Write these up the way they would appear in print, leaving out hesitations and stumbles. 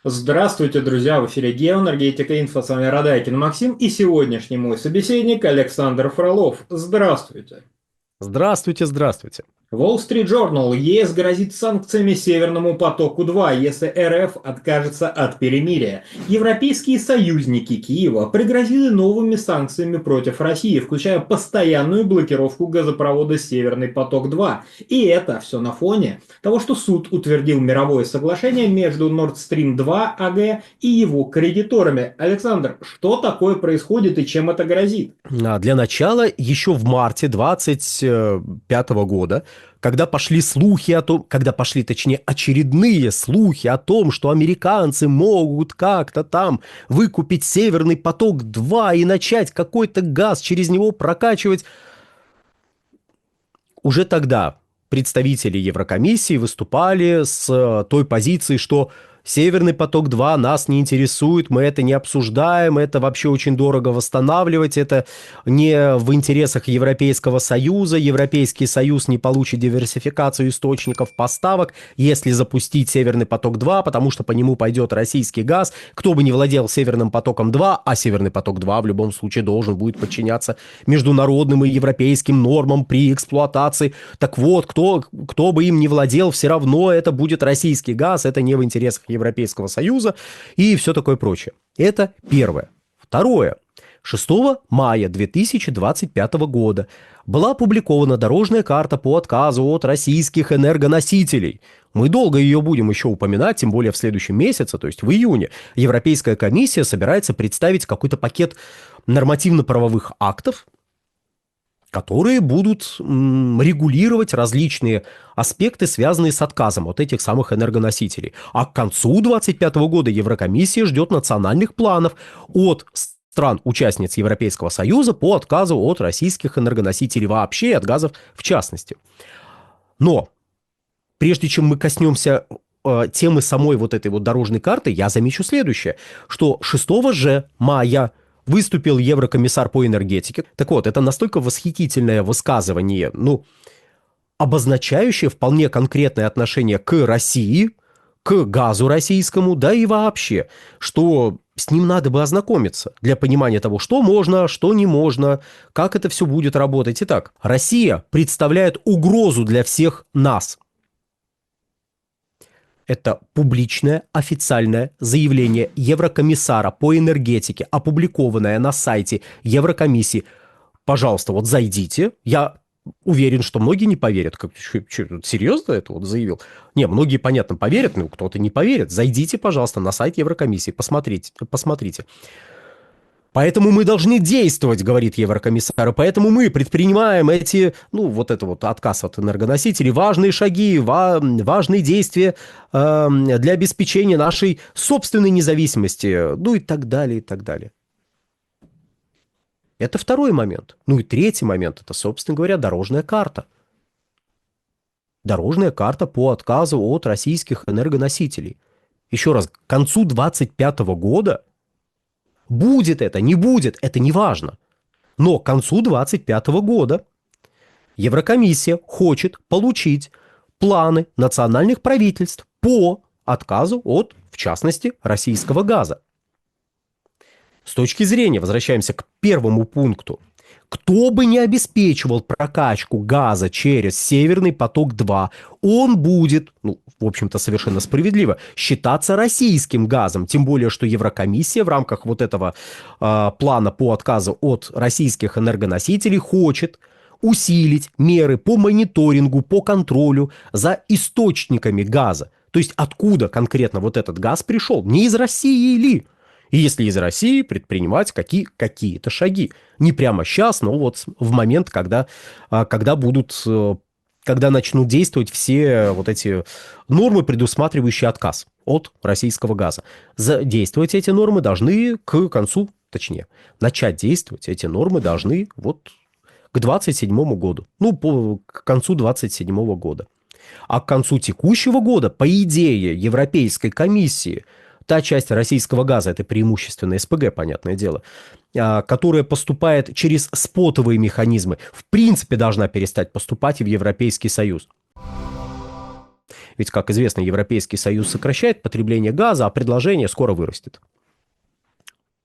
Здравствуйте, друзья! В эфире Геоэнергетика Инфо, с вами Радайкин Максим и сегодняшний мой собеседник Александр Фролов. Здравствуйте! Здравствуйте, здравствуйте. Wall Street Journal. ЕС грозит санкциями Северному потоку-2, если РФ откажется от перемирия. Европейские союзники Киева пригрозили новыми санкциями против России, включая постоянную блокировку газопровода Северный поток-2. И это все на фоне того, что суд утвердил мировое соглашение между Nord Stream 2 АГ и его кредиторами. Александр, что такое происходит и чем это грозит? Для начала, еще в марте 25 года, когда пошли слухи о том, когда пошли, точнее, очередные слухи о том, что американцы могут как-то там выкупить Северный поток-2 и начать какой-то газ через него прокачивать, уже тогда представители Еврокомиссии выступали с той позицией, что Северный поток-2 нас не интересует, мы это не обсуждаем, это вообще очень дорого восстанавливать, это не в интересах Европейского Союза, Европейский Союз не получит диверсификацию источников поставок, если запустить Северный поток-2, потому что по нему пойдет российский газ, кто бы ни владел Северным потоком-2, а Северный поток-2 в любом случае должен будет подчиняться международным и европейским нормам при эксплуатации. Так вот, кто бы им ни владел, все равно это будет российский газ, это не в интересах Европейского Союза и все такое прочее. Это первое. Второе. 6 мая 2025 года была опубликована дорожная карта по отказу от российских энергоносителей. Мы долго ее будем еще упоминать, тем более в следующем месяце, то есть в июне. Европейская комиссия собирается представить какой-то пакет нормативно-правовых актов, которые будут регулировать различные аспекты, связанные с отказом от этих самых энергоносителей. А к концу 2025 года Еврокомиссия ждет национальных планов от стран-участниц Европейского Союза по отказу от российских энергоносителей вообще и от газов в частности. Но прежде чем мы коснемся темы самой вот этой вот дорожной карты, я замечу следующее, что 6 же мая выступил еврокомиссар по энергетике. Так вот, это настолько восхитительное высказывание, обозначающее вполне конкретное отношение к России, к газу российскому, да и вообще, что с ним надо бы ознакомиться для понимания того, что можно, что не можно, как это все будет работать. Итак, Россия представляет угрозу для всех нас. Это публичное официальное заявление еврокомиссара по энергетике, опубликованное на сайте Еврокомиссии. Пожалуйста, вот зайдите. Я уверен, что многие не поверят. Серьезно это вот заявил? Не, многие, понятно, поверят, но кто-то не поверит. Зайдите, пожалуйста, на сайт Еврокомиссии, посмотрите. Поэтому мы должны действовать, говорит еврокомиссар, поэтому мы предпринимаем эти, вот это вот отказ от энергоносителей, важные шаги, важные действия для обеспечения нашей собственной независимости, и так далее, и так далее. Это второй момент. И третий момент, это, собственно говоря, дорожная карта. Дорожная карта по отказу от российских энергоносителей. Еще раз, к концу 2025 года будет это, не будет, это не важно. Но к концу 2025 года Еврокомиссия хочет получить планы национальных правительств по отказу от, в частности, российского газа. С точки зрения, возвращаемся к первому пункту, кто бы не обеспечивал прокачку газа через Северный поток-2, он будет, в общем-то, совершенно справедливо, считаться российским газом. Тем более, что Еврокомиссия в рамках вот этого плана по отказу от российских энергоносителей хочет усилить меры по мониторингу, по контролю за источниками газа. То есть откуда конкретно вот этот газ пришел? Не из России ли? И если из России, предпринимать какие-то шаги. Не прямо сейчас, но вот в момент, когда начнут действовать все вот эти нормы, предусматривающие отказ от российского газа. Задействовать эти нормы должны к концу, точнее, начать действовать эти нормы должны вот к 27 году. К концу 27 года. А к концу текущего года, по идее Европейской комиссии, та часть российского газа, это преимущественно СПГ, понятное дело, которая поступает через спотовые механизмы, в принципе должна перестать поступать и в Европейский Союз. Ведь, как известно, Европейский Союз сокращает потребление газа, а предложение скоро вырастет.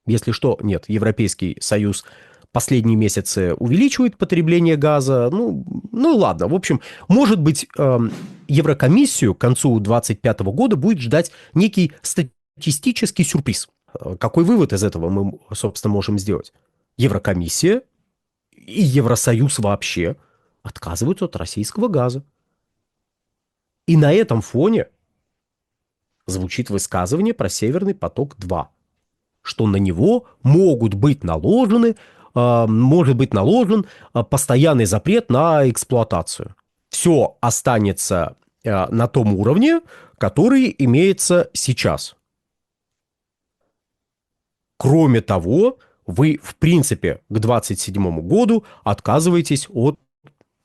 Если что, нет, Европейский Союз последние месяцы увеличивает потребление газа. Ну ладно, в общем, может быть, Еврокомиссию к концу 2025 года будет ждать некий статистический сюрприз. Какой вывод из этого мы, собственно, можем сделать? Еврокомиссия и Евросоюз вообще отказываются от российского газа. И на этом фоне звучит высказывание про «Северный поток-2», что на него может быть наложен постоянный запрет на эксплуатацию. Все останется на том уровне, который имеется сейчас. Кроме того, вы, в принципе, к 2027 году отказываетесь от...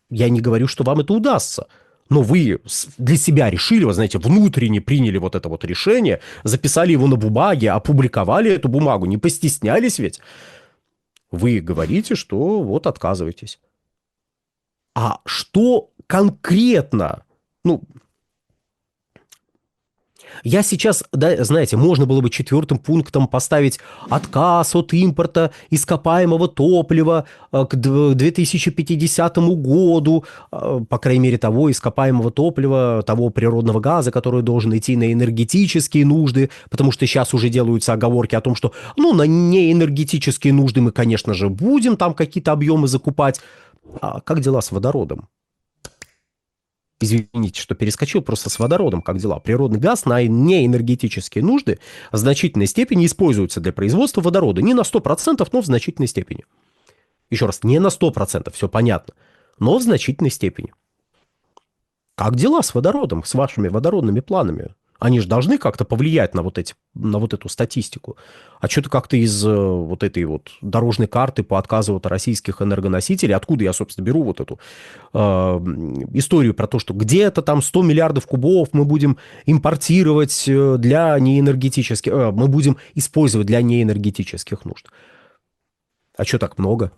Я не говорю, что вам это удастся, но вы для себя решили, вы знаете, внутренне приняли вот это вот решение, записали его на бумаге, опубликовали эту бумагу, не постеснялись ведь. Вы говорите, что вот отказываетесь. А что конкретно? Я сейчас, да, знаете, можно было бы 4-м пунктом поставить отказ от импорта ископаемого топлива к 2050 году, по крайней мере, того ископаемого топлива, того природного газа, который должен идти на энергетические нужды, потому что сейчас уже делаются оговорки о том, что, на неэнергетические нужды мы, конечно же, будем там какие-то объемы закупать. А как дела с водородом? Извините, что перескочил, просто с водородом как дела. Природный газ на неэнергетические нужды в значительной степени используется для производства водорода. Не на 100%, но в значительной степени. Еще раз, не на 100%, все понятно, но в значительной степени. Как дела с водородом, с вашими водородными планами? Они же должны как-то повлиять на вот эту статистику. А что-то как-то из вот этой вот дорожной карты по отказу от российских энергоносителей, откуда я, собственно, беру вот эту историю про то, что где-то там 100 миллиардов кубов мы будем импортировать для неэнергетических, мы будем использовать для неэнергетических нужд. А что так много?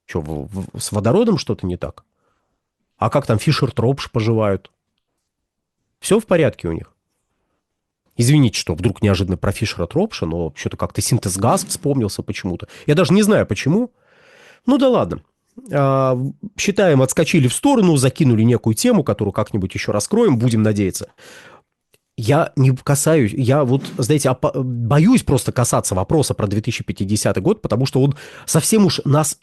Что, с водородом что-то не так? А как там Фишер-Тропш поживают? Все в порядке у них? Извините, что вдруг неожиданно про Фишера-Тропша, но что-то как-то синтез-газ вспомнился почему-то. Я даже не знаю, почему. Ну да ладно. Считаем, отскочили в сторону, закинули некую тему, которую как-нибудь еще раскроем, будем надеяться. Я не касаюсь, я вот, знаете, боюсь просто касаться вопроса про 2050 год, потому что он совсем уж нас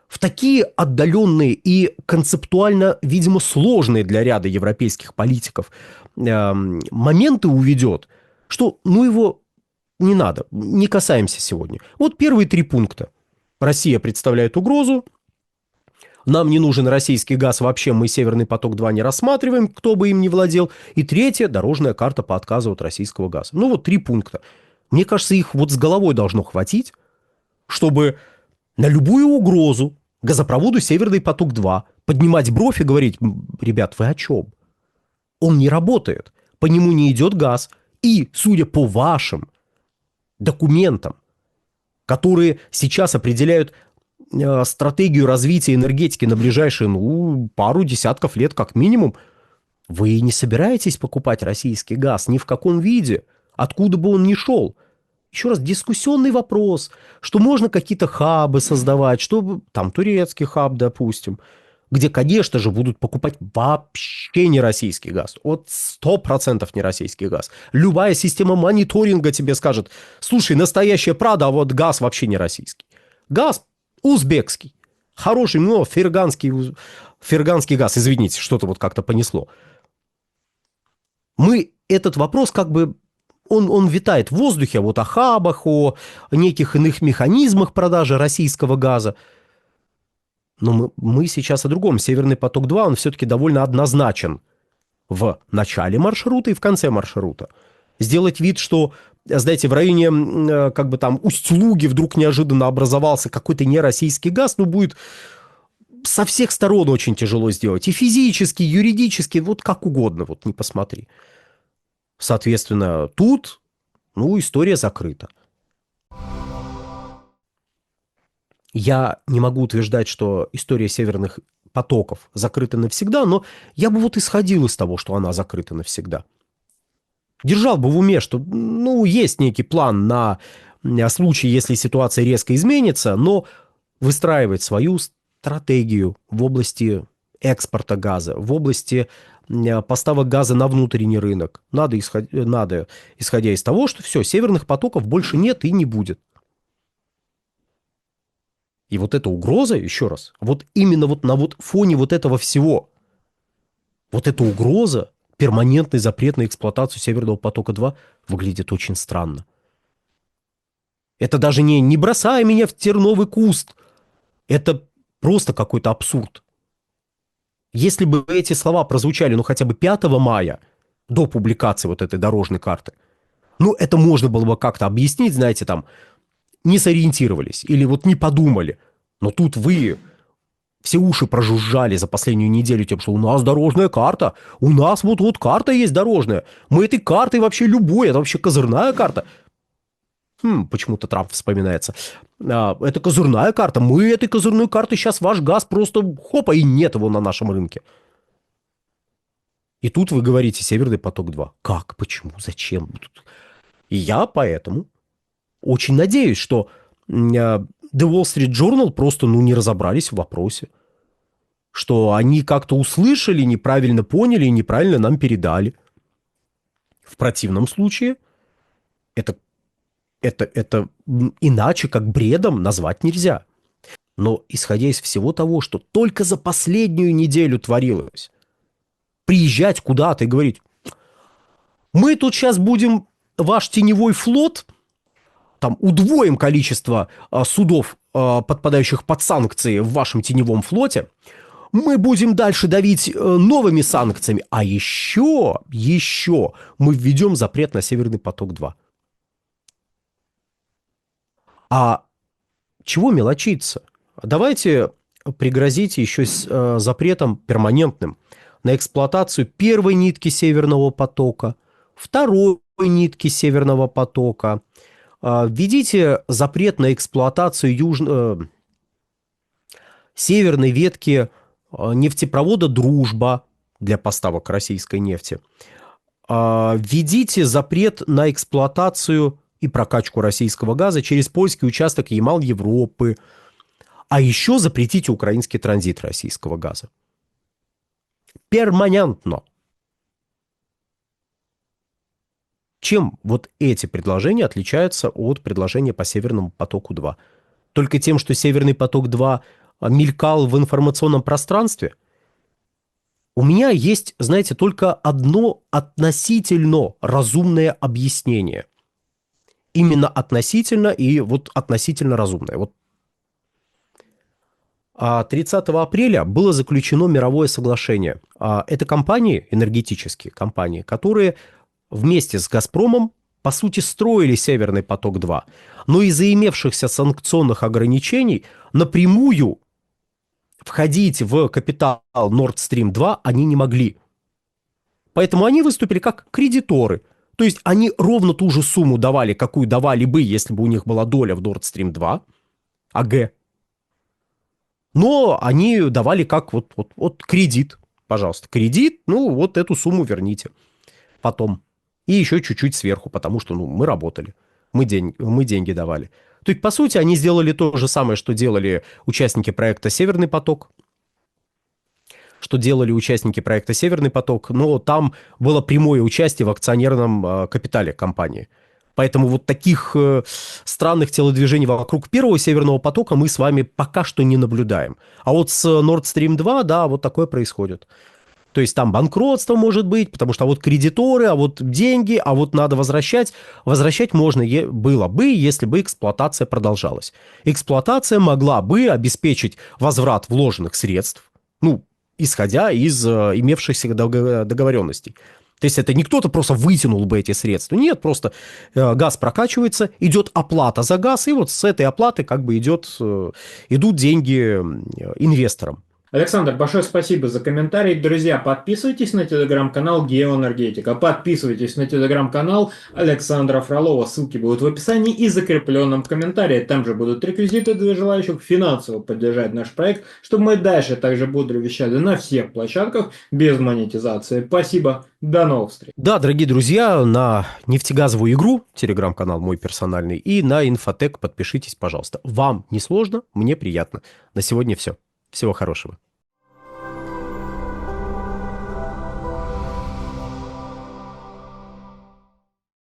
в такие отдаленные и концептуально, видимо, сложные для ряда европейских политиков моменты уведет, что, его не надо, не касаемся сегодня. Вот первые 3 пункта. Россия представляет угрозу, нам не нужен российский газ вообще, мы «Северный поток-2» не рассматриваем, кто бы им ни владел. И 3, дорожная карта по отказу от российского газа. Вот 3 пункта. Мне кажется, их вот с головой должно хватить, чтобы на любую угрозу газопроводу «Северный поток-2» поднимать бровь и говорить: ребят, вы о чем? Он не работает, по нему не идет газ. И, судя по вашим документам, которые сейчас определяют стратегию развития энергетики на ближайшие, пару десятков лет как минимум, вы не собираетесь покупать российский газ ни в каком виде, откуда бы он ни шел. Еще раз, дискуссионный вопрос, что можно какие-то хабы создавать, что там турецкий хаб, допустим, где, конечно же, будут покупать вообще не российский газ. 100% не российский газ. Любая система мониторинга тебе скажет: слушай, настоящая Прада, а вот газ вообще не российский. Газ узбекский. Хороший, но ферганский газ, извините, что-то вот как-то понесло. Мы этот вопрос он витает в воздухе, вот о хабах, о неких иных механизмах продажи российского газа. Но мы сейчас о другом. «Северный поток-2», он все-таки довольно однозначен в начале маршрута и в конце маршрута. Сделать вид, что, знаете, в районе Усть-Луги вдруг неожиданно образовался какой-то нероссийский газ, будет со всех сторон очень тяжело сделать. И физически, и юридически, вот как угодно, вот не посмотри. Соответственно, тут, история закрыта. Я не могу утверждать, что история северных потоков закрыта навсегда, но я бы вот исходил из того, что она закрыта навсегда. Держал бы в уме, что, ну, есть некий план на случай, если ситуация резко изменится, но выстраивать свою стратегию в области экспорта газа, в области поставок газа на внутренний рынок. Надо, исходя из того, что все, северных потоков больше нет и не будет. И вот эта угроза, еще раз, вот именно вот на вот фоне вот этого всего, вот эта угроза, перманентный запрет на эксплуатацию Северного потока-2 выглядит очень странно. Это даже не бросай меня в терновый куст. Это просто какой-то абсурд. Если бы эти слова прозвучали, ну, хотя бы 5 мая, до публикации вот этой дорожной карты, ну, это можно было бы как-то объяснить, знаете, там, не сориентировались или вот не подумали. Но тут вы все уши прожужжали за последнюю неделю тем, что у нас дорожная карта, у нас вот карта есть дорожная, мы этой картой вообще любой, это вообще козырная карта. Почему-то Трамп вспоминается. Это козырная карта, мы этой козырной карты сейчас ваш газ просто хопа, и нет его на нашем рынке. И тут вы говорите Северный поток-2. Как? Почему? Зачем? И я поэтому очень надеюсь, что The Wall Street Journal просто, не разобрались в вопросе. Что они как-то услышали, неправильно поняли и неправильно нам передали. В противном случае это иначе как бредом назвать нельзя. Но исходя из всего того, что только за последнюю неделю творилось, приезжать куда-то и говорить, мы тут сейчас будем ваш теневой флот, там удвоим количество судов, подпадающих под санкции в вашем теневом флоте, мы будем дальше давить новыми санкциями, а еще мы введем запрет на Северный поток-2. А чего мелочиться? Давайте пригрозите еще с запретом перманентным на эксплуатацию первой нитки Северного потока, второй нитки Северного потока. Введите запрет на эксплуатацию северной ветки нефтепровода «Дружба» для поставок российской нефти. Введите запрет на эксплуатацию и прокачку российского газа через польский участок Ямал-Европы. А еще запретите украинский транзит российского газа. Перманентно. Чем вот эти предложения отличаются от предложения по Северному потоку-2? Только тем, что Северный поток-2 мелькал в информационном пространстве? У меня есть, знаете, только одно относительно разумное объяснение. Именно относительно и вот относительно разумное. Вот 30 апреля было заключено мировое соглашение. Это компании, энергетические компании, которые вместе с «Газпромом» по сути строили Северный поток-2, но из-за имевшихся санкционных ограничений напрямую входить в капитал Nord Stream 2 они не могли. Поэтому они выступили как кредиторы. То есть они ровно ту же сумму давали, какую давали бы, если бы у них была доля в Nord Stream 2, АГ. Но они давали как вот кредит. Пожалуйста, кредит, вот эту сумму верните потом. И еще чуть-чуть сверху, потому что мы работали, мы деньги давали. То есть, по сути, они сделали то же самое, что делали участники проекта «Северный поток». Но там было прямое участие в акционерном капитале компании. Поэтому вот таких странных телодвижений вокруг первого Северного потока мы с вами пока что не наблюдаем. А вот с Nord Stream 2, да, вот такое происходит. То есть там банкротство может быть, потому что вот кредиторы, а вот деньги, а вот надо возвращать. Возвращать можно было бы, если бы эксплуатация продолжалась. Эксплуатация могла бы обеспечить возврат вложенных средств, исходя из имевшихся договоренностей. То есть это не кто-то просто вытянул бы эти средства. Нет, просто газ прокачивается, идет оплата за газ, и вот с этой оплаты идут деньги инвесторам. Александр, большое спасибо за комментарий. Друзья, подписывайтесь на телеграм-канал Геоэнергетика, подписывайтесь на телеграм-канал Александра Фролова. Ссылки будут в описании и закрепленном комментарии. Там же будут реквизиты для желающих финансово поддержать наш проект, чтобы мы дальше также бодро вещали на всех площадках без монетизации. Спасибо, до новых встреч. Да, дорогие друзья, на нефтегазовую игру, телеграм-канал мой персональный, и на Инфотек подпишитесь, пожалуйста. Вам не сложно, мне приятно. На сегодня все. Всего хорошего.